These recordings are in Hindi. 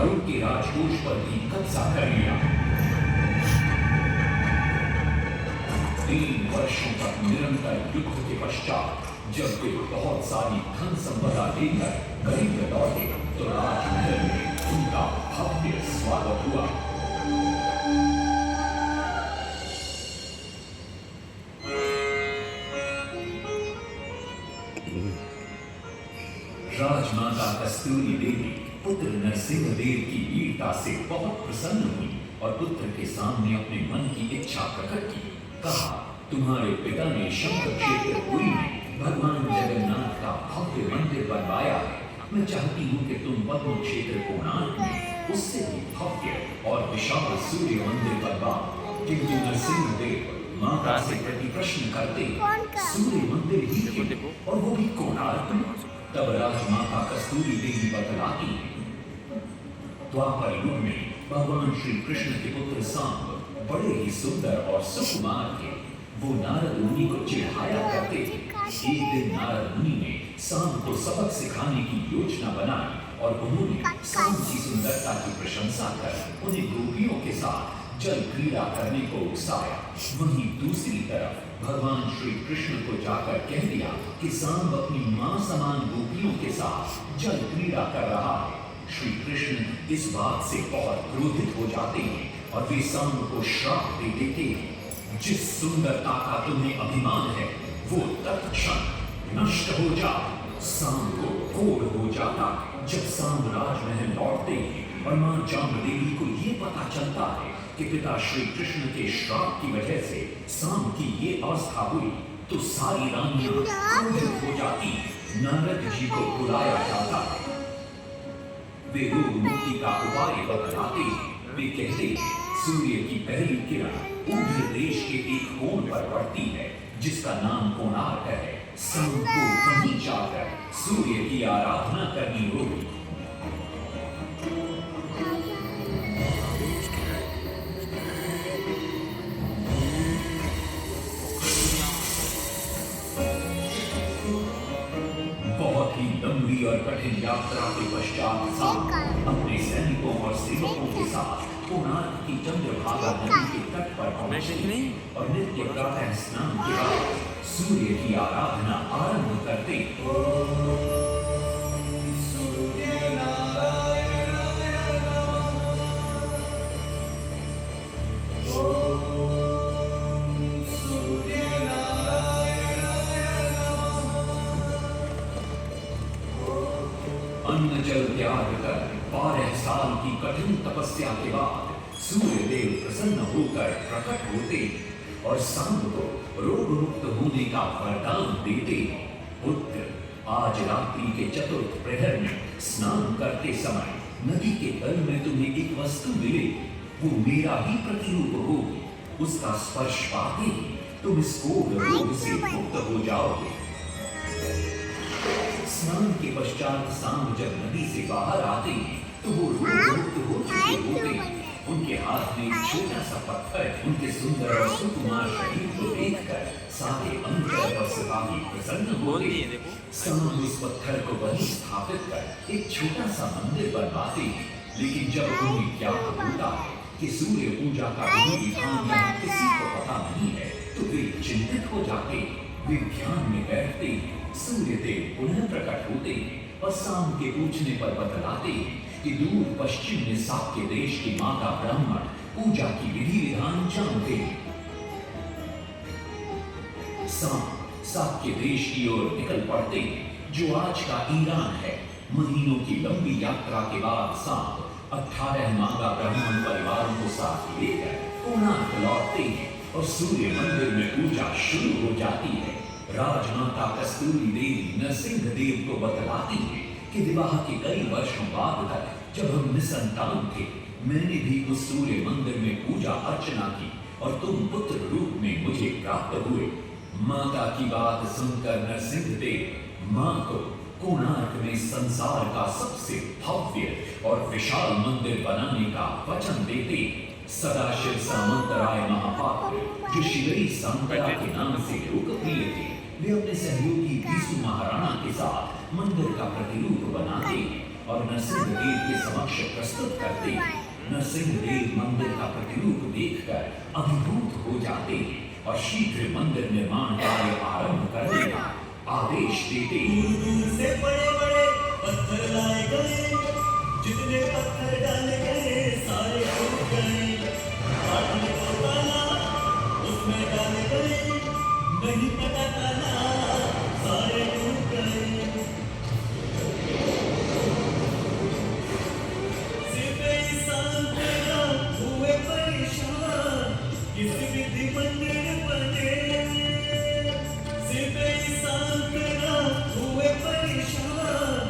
स्वरूप के राजकोष पर भी कब्जा कर लिया। 3 वर्षों तक निरंतर युद्ध के पश्चात जब वे बहुत सारी धन संपदा लेकर गरीब लौटे तो राजमहल में उनका भव्य स्वागत हुआ। राजमाता कस्तूरी देवी पुत्र नरसिंह देव की वीरता से बहुत प्रसन्न हुई और पुत्र के सामने अपने मन की इच्छा प्रकट की। कहा, तुम्हारे पिता ने शंकर क्षेत्र पुरी में भगवान जगन्नाथ का भव्य मंदिर बनवाया है। मैं चाहती हूँ कि तुम पद्म क्षेत्र कोणार्क में उससे भी भव्य और विशाल सूर्य मंदिर बनवाओ। किंतु नरसिंह देव माता से प्रति प्रश्न करते, सूर्य मंदिर ही क्यों, और वो भी कोणार्क में? तब राजमाता कस्तूरी देवी बतलाती, द्वापर युग में भगवान श्री कृष्ण के पुत्र सांब बड़े ही सुंदर और सुकुमार थे। वो नारद मुनि को चिढ़ाया करते थे। एक दिन नारद मुनि ने सांब को सबक सिखाने की योजना बनाई और उन्होंने सांब की सुंदरता की प्रशंसा कर उन्हें गोपियों के साथ जल क्रीड़ा करने को उकसाया। वहीं दूसरी तरफ भगवान श्री कृष्ण को जाकर कह दिया कि सांब अपनी मां समान गोपियों के साथ जल क्रीड़ा कर रहा है। श्री कृष्ण इस बात से बहुत क्रोधित हो जाते हैं और वे सांब को श्राप दे देते हैं, जिस सुंदरता का तुम्हें अभिमान है वो तत्क्षण नष्ट हो जा। सांब को कोढ़ हो जाता है। जब सांब राजमहल लौटते हैं और मां जामदेवी को ये पता चलता है कि पिता श्री कृष्ण के श्राप की वजह से सांब की ये अवस्था हुई तो सारी रानियां क्रोधित हो जाती। नारद जी को बुलाया जाता है। वे रोग मुक्ति का उपाय बतलाते हैं। वे कहते हैं, सूर्य की पहली किरण ऊर्ध्व देश के एक कोण पर पड़ती है जिसका नाम कोणार्क है। सांब को वहीं जाकर सूर्य की आराधना करनी होगी। लंबी और कठिन यात्रा के पश्चात सांब अपने सैनिकों और सेवकों के साथ कोणार्क की चंद्रभागा नदी के तट पर पहुंचे और नित्य प्रातः स्नान के बाद सूर्य की आराधना आरंभ करते। अन्न जल त्याग कर 12 साल की कठिन तपस्या के बाद सूर्य देव प्रसन्न होकर प्रकट होते और सांब को रोग मुक्त होने का वरदान देते। पुत्र, आज रात्रि के चतुर्थ प्रहर में स्नान करते समय नदी के तल में तुम्हें एक वस्तु मिले, वो मेरा ही प्रतिरूप होगी। उसका स्पर्श पाते ही तुम इस कोढ़ रोग से मुक्त हो जाओगे। स्नान के पश्चात सांब जब नदी से बाहर आते हैं तो वो रोग मुक्त हो चुके होते हैं। उनके हाथ में एक छोटा सा पत्थर उनके सुंदर और सुकुमार शरीर को देखकर सारे अंतर और सिपाही प्रसन्न होते। सांब उस पत्थर को वहीं स्थापित कर एक छोटा सा मंदिर बनवाते हैं। लेकिन जब उन्हें ज्ञात होता है कि सूर्य पूजा का विधान यहाँ किसी को पता नहीं है तो वे चिंतित हो जाते। वे ध्यान में बैठते हैं। सूर्य देव पुनः प्रकट होते हैं और सांब के पूछने पर बतलाते हैं कि दूर पश्चिम में साक्य देश की माता ब्राह्मण पूजा की विधि विधान जानते हैं। सांब साक्य देश की ओर निकल पड़ते हैं जो आज का ईरान है। महीनों की लंबी यात्रा के बाद सांब 18 मादा ब्राह्मण परिवारों को साथ लेकर कोणार्क लौटते हैं और सूर्य मंदिर में पूजा शुरू हो जाती है। राजमाता कस्तूरी देवी नरसिंह देव को बतलाती है कि विवाह के कई वर्षों बाद तक जब हम निसंतान थे, मैंने भी उस सूर्य मंदिर में पूजा अर्चना की और तुम पुत्र रूप में मुझे प्राप्त हुए। माता की बात सुनकर नरसिंह देव मां को कोणार्क में संसार का सबसे भव्य और विशाल मंदिर बनाने का वचन देते। सदाशिव सामंतराय महापात्र, जो शिवई सांतरा के नाम से लोकप्रिय थे, वे अपने सहयोगी बीसू महाराणा के साथ मंदिर का प्रतिरूप बनाते। और नरसिंहदेव के समक्ष प्रस्तुत करते हैं। नरसिंहदेव मंदिर का प्रतिरूप देखकर अभिभूत हो जाते हैं और शीघ्र मंदिर निर्माण कार्य आरंभ करने का आदेश देते हैं। दूर से बड़े बड़े पत्थर लाए गए, जितने पत्थर डाले गए सारे टूट गए। पाटली को ताला उसमें डाले गए, नहीं पता ताला सारे टूट गए। सिर्फ इंसान पैदा हुए परेशान, किसी विधि मंदिर बने। सिर्फ इंसान पैदा हुए परेशान,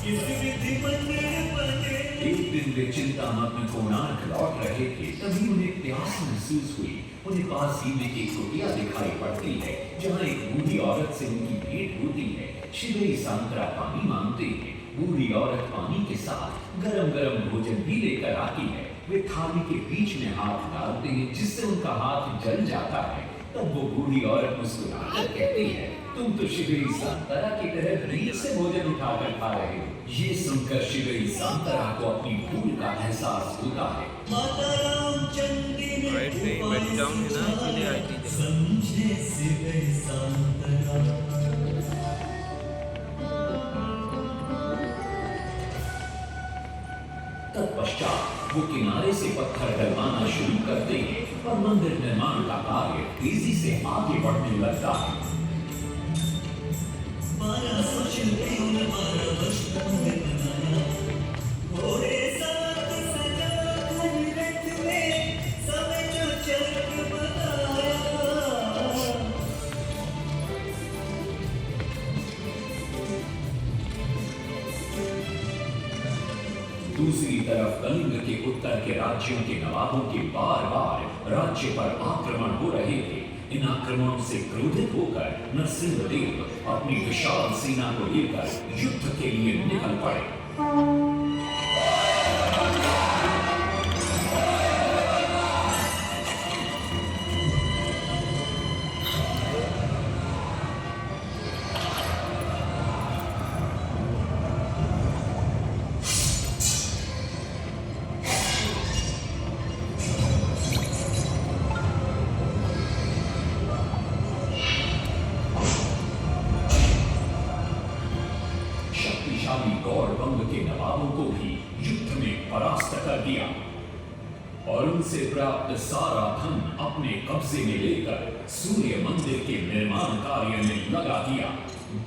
किसी विधि मंदिर बने। एक दिन वे चिंतामग्न कोणार्क लौट रहे थे, तभी उन्हें प्यास महसूस हुई। उन्हें पास ही में एक कुटिया दिखाई पड़ती है, जहाँ एक बूढ़ी औरत से उनकी भेंट होती है। शिवेरी सांतरा पानी मांगते हैं। बूढ़ी औरत पानी के साथ गरम गरम भोजन भी लेकर आती है। वे थाली के बीच में हाथ डालते हैं, जिससे उनका हाथ जल जाता है। तब वो बूढ़ी औरत मुस्कुराकर कहती है, तुम तो शिवेरी सांतरा की तरह रीत से भोजन उठाकर खा रहे हो। ये सुनकर शिवेरी सांतरा को अपनी भूल का एहसास होता है। माता रामचंद्री ने राइट नहीं, बैठ जाऊंगी ना इसलिए आई थी। समझे शिवेरी सांतरा। तत्पश्चात वो किनारे से पत्थर डलवाना शुरू करते हैं और मंदिर निर्माण का कार्य तेजी से आगे बढ़ने लगता है। 1200 शिल्पियों ने 12 वर्ष मंदिर बनाया। घोड़े साथ सजा धन रथ में, समय जो चरक बताया। दूसरी तरफ कलिंग के उत्तर के राज्यों के नवाबों के बार बार राज्य पर आक्रमण हो रहे थे। इन आक्रमणों से क्रोधित होकर नरसिंहदेव अपनी विशाल सेना को लेकर युद्ध के लिए निकल पड़े। शक्तिशाली गौड़बंग के नवाबों को भी युद्ध में परास्त कर दिया और उनसे प्राप्त सारा धन अपने कब्जे में लेकर सूर्य मंदिर के निर्माण कार्य में लगा दिया।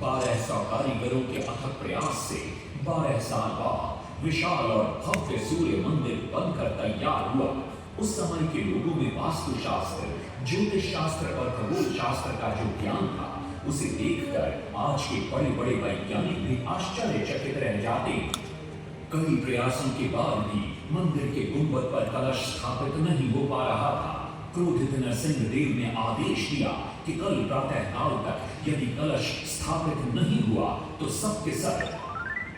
1200 कारीगरों के अथक प्रयास से 12 साल बाद विशाल और भव्य सूर्य मंदिर बनकर तैयार हुआ। उस समय के लोगों में वास्तुशास्त्र, ज्योतिष शास्त्र और खगोल शास्त्र का जो ज्ञान था, उसे देखकर आज के बड़े बड़े वैज्ञानिक भी आश्चर्यचकित रह जाते। कई प्रयासों के बाद भी मंदिर के गुंबद पर कलश स्थापित नहीं हो पा रहा था। क्रोधित नरसिंहदेव ने आदेश दिया कि कल प्रातः काल तक यदि कलश स्थापित नहीं हुआ तो सबके सब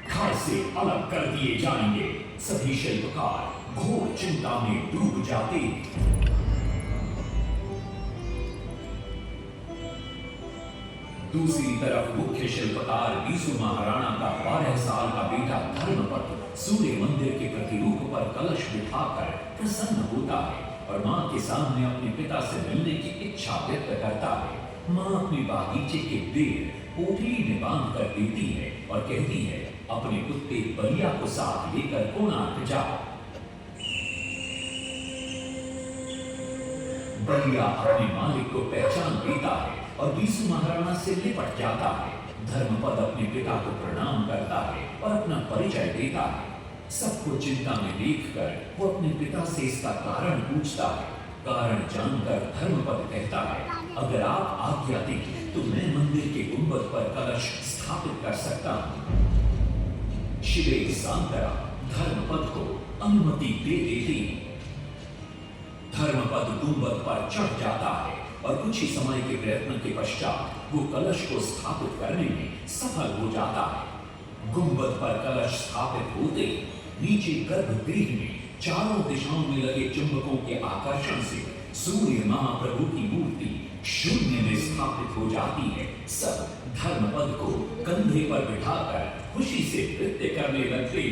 घर से अलग कर दिए जाएंगे। सभी शिल्पकार घोर चिंता में डूब जाते। दूसरी तरफ मुख्य शिल्पकार बीसु महाराणा का 12 साल का बेटा धर्मपद सूर्य मंदिर के प्रतिरूप पर कलश बिठाकर प्रसन्न होता है और मां के सामने अपने पिता से मिलने की इच्छा व्यक्त करता है। मां अपने बागीचे के बेर पोटली में बांध कर देती है और कहती है, अपने कुत्ते बलिया को साथ लेकर कोणार्क जाओ। बलिया अपने मालिक को पहचान देता है और बीसु महाराणा से लिपट जाता है। धर्मपद अपने पिता को प्रणाम करता है और अपना परिचय देता है। सबको चिंता में देखकर वो अपने पिता से इसका कारण पूछता है। कारण जानकर धर्मपद कहता है, अगर आप आज्ञा दें तो मैं मंदिर के गुंबद पर कलश स्थापित कर सकता हूं। शिवेरी सांतरा धर्मपद को अनुमति दे देती। धर्मपद गुंबद पर चढ़ जाता है और कुछ ही समय के प्रयत्न के पश्चात वो कलश को स्थापित करने में सफल हो जाता है। गुंबद पर कलश स्थापित होते नीचे गर्भगृह में चारों दिशाओं में लगे चुंबकों के आकर्षण से सूर्य महाप्रभु की मूर्ति शून्य में स्थापित हो जाती है। सब धर्मपद को कंधे पर बिठाकर खुशी से नृत्य करने लगते।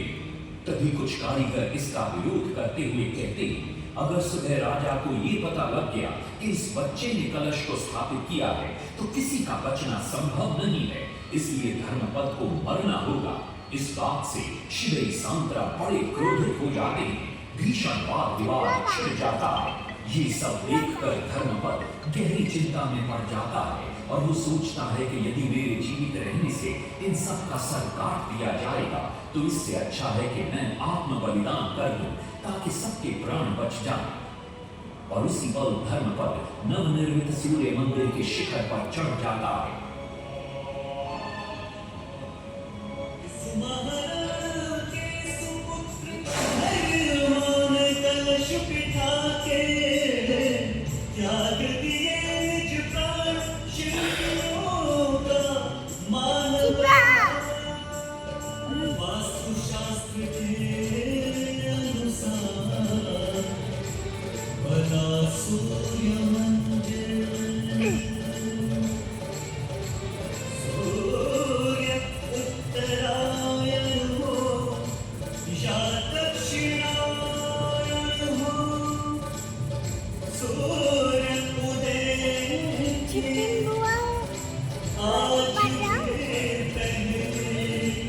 तभी कुछ कारीगर इसका विरोध करते हुए कहते हैं, अगर सुबह राजा को ये पता लग गया कि इस बच्चे ने कलश को स्थापित किया है तो किसी का बचना संभव नहीं है, इसलिए धर्मपद को मरना होगा। इस बात से शिवई सांतरा बड़े क्रोधित हो जाते हैं, भीषण वाद विवाद छिड़ जाता है। ये सब देखकर धर्मपद गहरी चिंता में पड़ जाता है और वो सोचता है कि यदि मेरे जीवित रहने से इन सब का सर काट दिया जाएगा तो इससे अच्छा है कि मैं आत्म बलिदान कर दूं ताकि सबके प्राण बच जाएं। और उसी पल धर्मपद नवनिर्मित सूर्य मंदिर के शिखर पर चढ़ जाता है। महाराज के सुपुत्र धैर्यवान कलश बिठा के त्याग दिए निज प्राण शिवों का मानव वास्तुशास्त्र के अनुसार बना सूर्य मंदिर। सूर्य उत्तरायण हो या दक्षिणायन हो, सूर्य उदय आज के पहले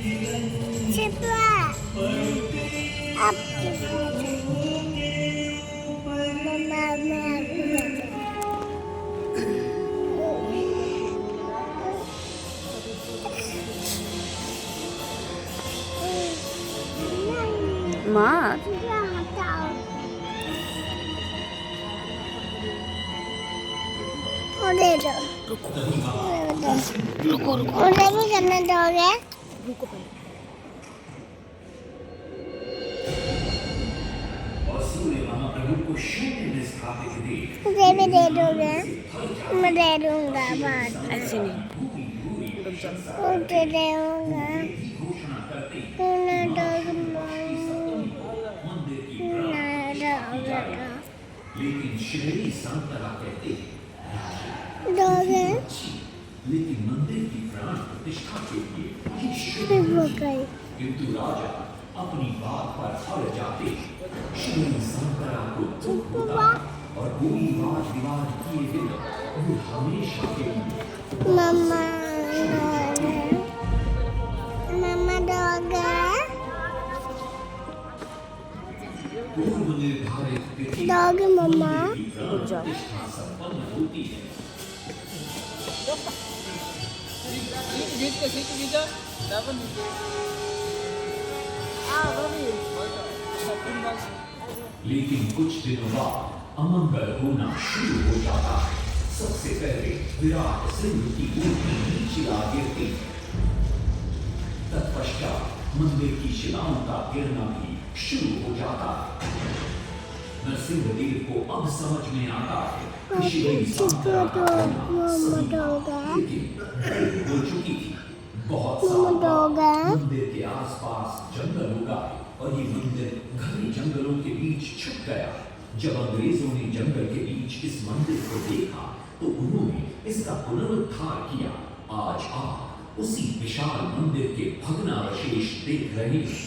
किरण पड़ती के ऊपर। माँ उधर भी करना चाहोगे? और सूर्य महाप्रभु को शून्य में स्थापित देख मुझे भी दे दोगे? मैं दे दूंगा बाद। ऐसे नहीं मुझे दे दूंगा। घोषणा करते मैं दूंगा। मंदिर की लेकिन श्री सांतरा कहते हैं, दोगे? लेकिन मंदिर की प्राण प्रतिष्ठा के लिए ये शुभ फिर वो नहीं। गई। किंतु राजा अपनी बात पर अड़ जाते, श्री सांतरा को दुख होता और कोई वाद विवाद किए बिना वो हमेशा के लिए मम्मा दोगे? मम्मा दोगे? पूर्व निर्धारित तिथि दोगे मम्मा? की प्राण प्रतिष्ठा संपन्न होती है। लेकिन कुछ दिनों बाद अमंगल होना शुरू हो जाता है। सबसे पहले विराट सिंह की मूर्ति नीचे आ गिरती है। तत्पश्चात मंदिर की शिलाओं का गिरना भी शुरू हो जाता है। नरसिंहदेव को अब समझ में आता है कि शिवई सांतरा का होना सही था, लेकिन देर हो चुकी थी। बहुत साल बाद मंदिर के आसपास जंगल उगाए और ये मंदिर घने जंगलों के बीच छुप गया। जब अंग्रेजों ने जंगल के बीच इस मंदिर को देखा तो उन्होंने इसका पुनरुद्धार किया। आज आप उसी विशाल मंदिर के भग्नावशेष देख रहे हैं।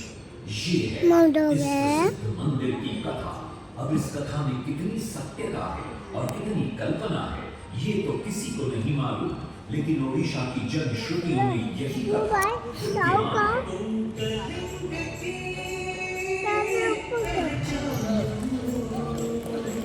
ये है इस प्रसिद्ध मंदिर की कथा। अब इस कथा में कितनी सत्यता है और कितनी कल्पना है ये तो किसी को नहीं मालूम, लेकिन ओडिशा की जन श्रुतियों में यही कथा जाओ विद्यमान है। तुम करेंगे